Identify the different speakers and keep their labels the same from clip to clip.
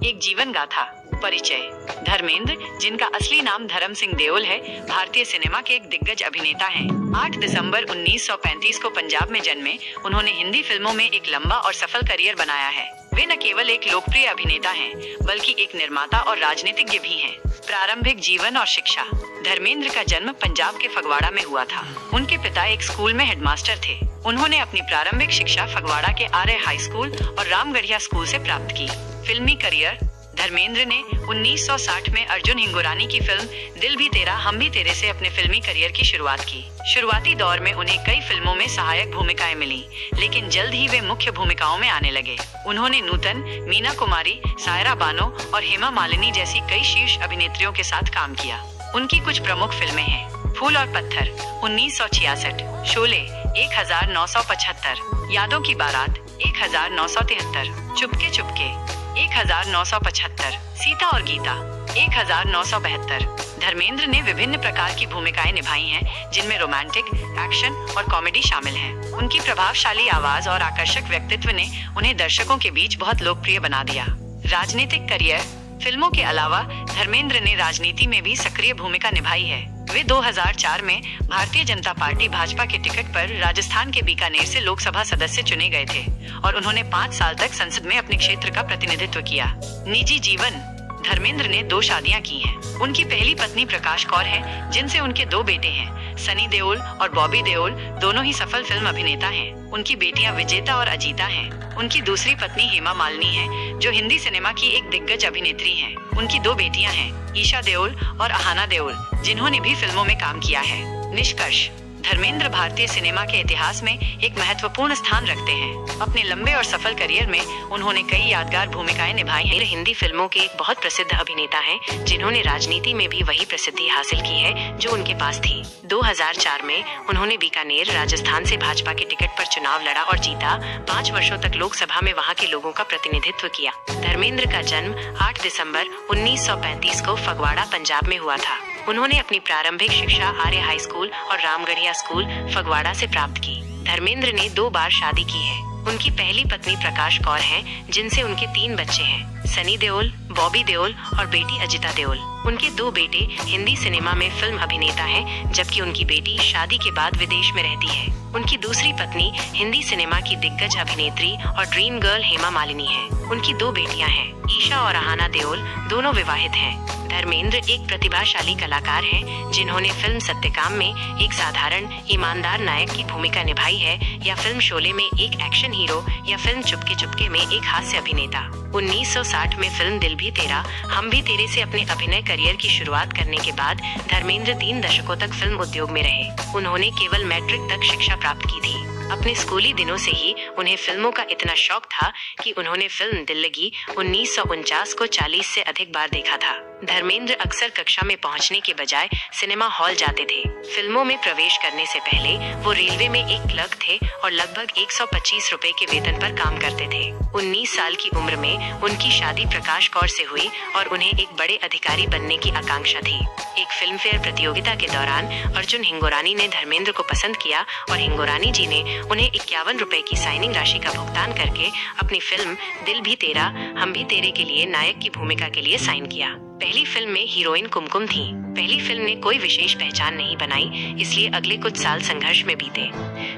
Speaker 1: एक जीवन गाथा। परिचय। धर्मेंद्र, जिनका असली नाम धर्म सिंह देओल है, भारतीय सिनेमा के एक दिग्गज अभिनेता हैं। 8 दिसंबर 1935 को पंजाब में जन्मे उन्होंने हिंदी फिल्मों में एक लंबा और सफल करियर बनाया है। वे न केवल एक लोकप्रिय अभिनेता हैं, बल्कि एक निर्माता और राजनीतिज्ञ भी हैं। प्रारंभिक जीवन और शिक्षा। धर्मेंद्र का जन्म पंजाब के फगवाड़ा में हुआ था। उनके पिता एक स्कूल में हेडमास्टर थे। उन्होंने अपनी प्रारंभिक शिक्षा फगवाड़ा के आर्य हाई स्कूल और रामगढ़िया स्कूल से प्राप्त की। फिल्मी करियर। धर्मेंद्र ने 1960 में अर्जुन हिंगोरानी की फिल्म दिल भी तेरा हम भी तेरे से अपने फिल्मी करियर की शुरुआत की। शुरुआती दौर में उन्हें कई फिल्मों में सहायक भूमिकाएं मिली, लेकिन जल्द ही वे मुख्य भूमिकाओं में आने लगे। उन्होंने नूतन, मीना कुमारी, सायरा बानो और हेमा मालिनी जैसी कई शीर्ष अभिनेत्रियों के साथ काम किया। उनकी कुछ प्रमुख फिल्में हैं: फूल और पत्थर 1966, शोले 1975, यादों की बारात 1973, चुपके चुपके 1975, सीता और गीता 1972। धर्मेंद्र ने विभिन्न प्रकार की भूमिकाएं निभाई हैं, जिनमें रोमांटिक, एक्शन और कॉमेडी शामिल हैं। उनकी प्रभावशाली आवाज और आकर्षक व्यक्तित्व ने उन्हें दर्शकों के बीच बहुत लोकप्रिय बना दिया। राजनीतिक करियर। फिल्मों के अलावा धर्मेंद्र ने राजनीति में भी सक्रिय भूमिका निभाई है। वे 2004 में भारतीय जनता पार्टी भाजपा के टिकट पर राजस्थान के बीकानेर से लोकसभा सदस्य चुने गए थे और उन्होंने 5 साल तक संसद में अपने क्षेत्र का प्रतिनिधित्व किया। निजी जीवन। धर्मेंद्र ने 2 शादियां की हैं। उनकी पहली पत्नी प्रकाश कौर है, जिनसे उनके 2 बेटे हैं, सनी देओल और बॉबी देओल, दोनों ही सफल फिल्म अभिनेता हैं। उनकी बेटियां विजेता और अजीता हैं। उनकी दूसरी पत्नी हेमा मालिनी है, जो हिंदी सिनेमा की एक दिग्गज अभिनेत्री हैं। उनकी 2 बेटियां हैं, ईशा देओल और अहाना देओल, जिन्होंने भी फिल्मों में काम किया है। निष्कर्ष। धर्मेंद्र भारतीय सिनेमा के इतिहास में एक महत्वपूर्ण स्थान रखते हैं। अपने लंबे और सफल करियर में उन्होंने कई यादगार भूमिकाएं निभाई हैं। हिंदी फिल्मों के एक बहुत प्रसिद्ध अभिनेता हैं, जिन्होंने राजनीति में भी वही प्रसिद्धि हासिल की है जो उनके पास थी। 2004 में उन्होंने बीकानेर, राजस्थान से भाजपा के टिकट पर चुनाव लड़ा और जीता। 5 वर्षों तक लोकसभा में वहां के लोगों का प्रतिनिधित्व किया। धर्मेंद्र का जन्म 8 दिसंबर 1935 को फगवाड़ा, पंजाब में हुआ था। उन्होंने अपनी प्रारंभिक शिक्षा आर्य हाई स्कूल और रामगढ़िया स्कूल, फगवाड़ा से प्राप्त की। धर्मेंद्र ने 2 बार शादी की है। उनकी पहली पत्नी प्रकाश कौर हैं, जिनसे उनके 3 बच्चे हैं, सनी देओल, बॉबी देओल और बेटी अजिता देओल। उनके 2 बेटे हिंदी सिनेमा में फिल्म अभिनेता हैं, जबकि उनकी बेटी शादी के बाद विदेश में रहती है। उनकी दूसरी पत्नी हिंदी सिनेमा की दिग्गज अभिनेत्री और ड्रीम गर्ल हेमा मालिनी है। उनकी 2 बेटियां हैं, ईशा और अहाना देओल, दोनों विवाहित हैं। धर्मेंद्र एक प्रतिभाशाली कलाकार हैं, जिन्होंने फिल्म सत्यकाम में एक साधारण ईमानदार नायक की भूमिका निभाई है, या फिल्म शोले में एक एक्शन हीरो, या फिल्म चुपके चुपके में एक हास्य अभिनेता। 1960 में फिल्म दिल भी तेरा हम भी तेरे से अपने अभिनय करियर की शुरुआत करने के बाद धर्मेंद्र 3 दशकों तक फिल्म उद्योग में रहे। उन्होंने केवल मैट्रिक तक शिक्षा प्राप्त की थी। अपने स्कूली दिनों से ही उन्हें फिल्मों का इतना शौक था कि उन्होंने फिल्म दिल लगी 1949 को 40 से अधिक बार देखा था। धर्मेंद्र अक्सर कक्षा में पहुंचने के बजाय सिनेमा हॉल जाते थे। फिल्मों में प्रवेश करने से पहले वो रेलवे में एक क्लर्क थे और लगभग 125 रुपए के वेतन पर काम करते थे। 19 साल की उम्र में उनकी शादी प्रकाश कौर से हुई और उन्हें एक बड़े अधिकारी बनने की आकांक्षा थी। एक फिल्म फेयर प्रतियोगिता के दौरान अर्जुन हिंगोरानी ने धर्मेंद्र को पसंद किया और हिंगोरानी जी ने उन्हें 51 रुपए की साइनिंग राशि का भुगतान करके अपनी फिल्म दिल भी तेरा हम भी तेरे के लिए नायक की भूमिका के लिए साइन किया। पहली फिल्म में हीरोइन कुमकुम थी। पहली फिल्म ने कोई विशेष पहचान नहीं बनाई, इसलिए अगले कुछ साल संघर्ष में बीते।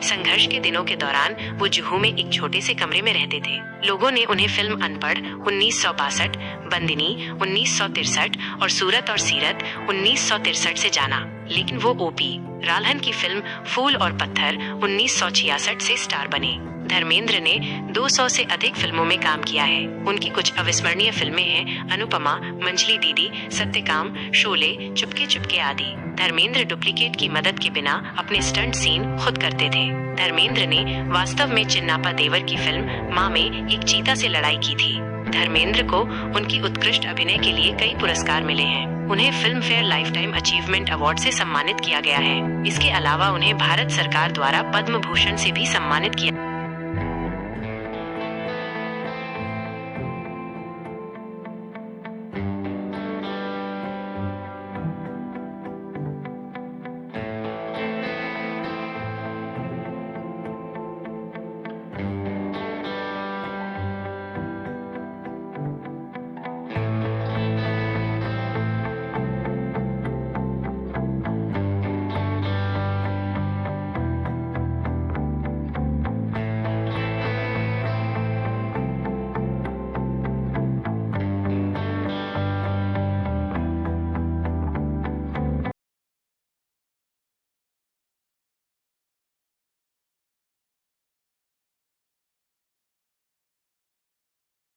Speaker 1: संघर्ष के दिनों के दौरान वो जुहू में एक छोटे से कमरे में रहते थे। लोगों ने उन्हें फिल्म अनपढ़ 1962, बंदिनी 1963 और सूरत और सीरत 1963 से जाना, लेकिन वो ओपी राल्हन की फिल्म फूल और पत्थर 1966 से स्टार बने। धर्मेंद्र ने 200 से अधिक फिल्मों में काम किया है। उनकी कुछ अविस्मरणीय फिल्में हैं: अनुपमा, मंजली दीदी, सत्यकाम, शोले, चुपके चुपके आदि। धर्मेंद्र डुप्लीकेट की मदद के बिना अपने स्टंट सीन खुद करते थे। धर्मेंद्र ने वास्तव में चिन्नापा देवर की फिल्म माँ में एक चीता से लड़ाई की थी। धर्मेंद्र को उनकी उत्कृष्ट अभिनय के लिए कई पुरस्कार मिले हैं। उन्हें film fair life time achievement award से सम्मानित किया गया है। इसके अलावा उन्हें भारत सरकार द्वारा पद्म भूषण से भी सम्मानित किया